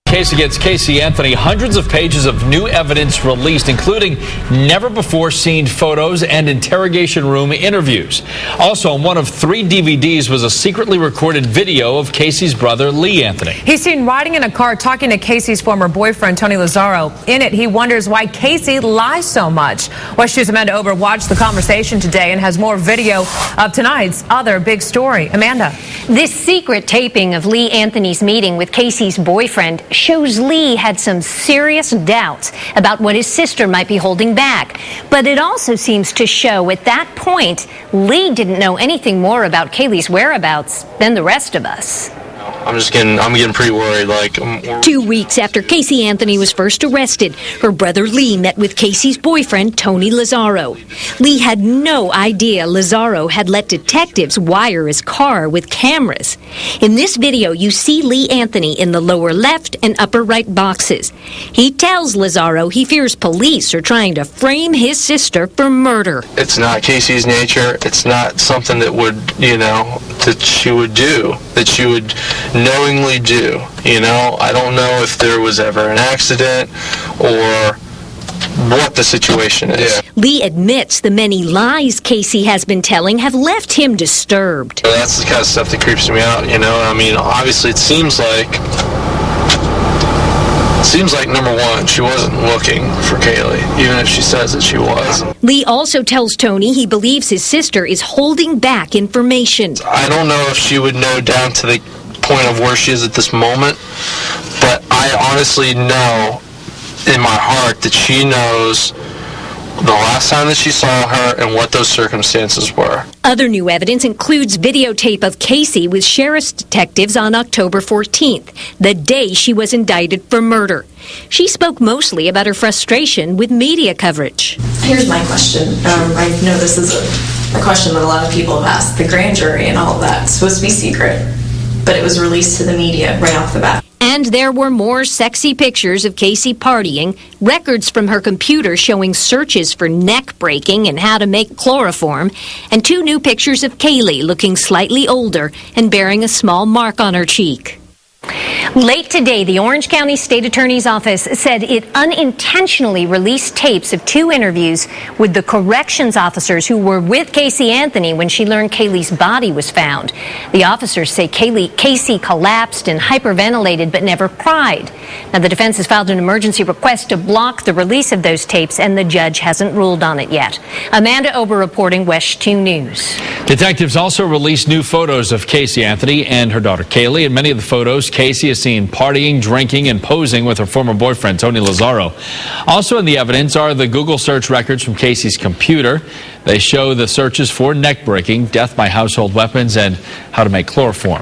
Case against Casey Anthony, hundreds of pages of new evidence released, including never-before-seen photos and interrogation room interviews. Also, on one of 3 DVDs was a secretly recorded video of Casey's brother, Lee Anthony. He's seen riding in a car talking to Casey's former boyfriend, Tony Lazzaro. In it, he wonders why Casey lies so much. West 2's Amanda Ober watched the conversation today and has more video of tonight's other big story. Amanda. This secret taping of Lee Anthony's meeting with Casey's boyfriend shows Lee had some serious doubts about what his sister might be holding back. But it also seems to show at that point, Lee didn't know anything more about Kaylee's whereabouts than the rest of us. I'm getting pretty worried. 2 weeks after Casey Anthony was first arrested, her brother Lee met with Casey's boyfriend, Tony Lazzaro. Lee had no idea Lazzaro had let detectives wire his car with cameras. In this video, you see Lee Anthony in the lower left and upper right boxes. He tells Lazzaro he fears police are trying to frame his sister for murder. It's not Casey's nature. It's not something that would, that she would do, that she would knowingly do. I don't know if there was ever an accident or what the situation is. Yeah. Lee admits the many lies Casey has been telling have left him disturbed. That's the kind of stuff that creeps me out, Obviously, it seems like, number one, she wasn't looking for Kaylee, even if she says that she was. Lee also tells Tony he believes his sister is holding back information. I don't know if she would know down to the point of where she is at this moment, but I honestly know in my heart that she knows the last time that she saw her and what those circumstances were. Other new evidence includes videotape of Casey with sheriff's detectives on October 14th, the day she was indicted for murder. She spoke mostly about her frustration with media coverage. Here's my question. I know this is a question that a lot of people have asked. The grand jury and all of that, it's supposed to be secret, but it was released to the media right off the bat. And there were more sexy pictures of Casey partying, records from her computer showing searches for neck breaking and how to make chloroform, and 2 new pictures of Kaylee looking slightly older and bearing a small mark on her cheek. Late today, the Orange County State Attorney's Office said it unintentionally released tapes of 2 interviews with the corrections officers who were with Casey Anthony when she learned Kaylee's body was found. The officers say Casey collapsed and hyperventilated but never cried. Now, the defense has filed an emergency request to block the release of those tapes, and the judge hasn't ruled on it yet. Amanda Ober reporting, West 2 News. Detectives also released new photos of Casey Anthony and her daughter Kaylee. In many of the photos, Casey is seen partying, drinking, and posing with her former boyfriend, Tony Lazzaro. Also in the evidence are the Google search records from Casey's computer. They show the searches for neck breaking, death by household weapons, and how to make chloroform.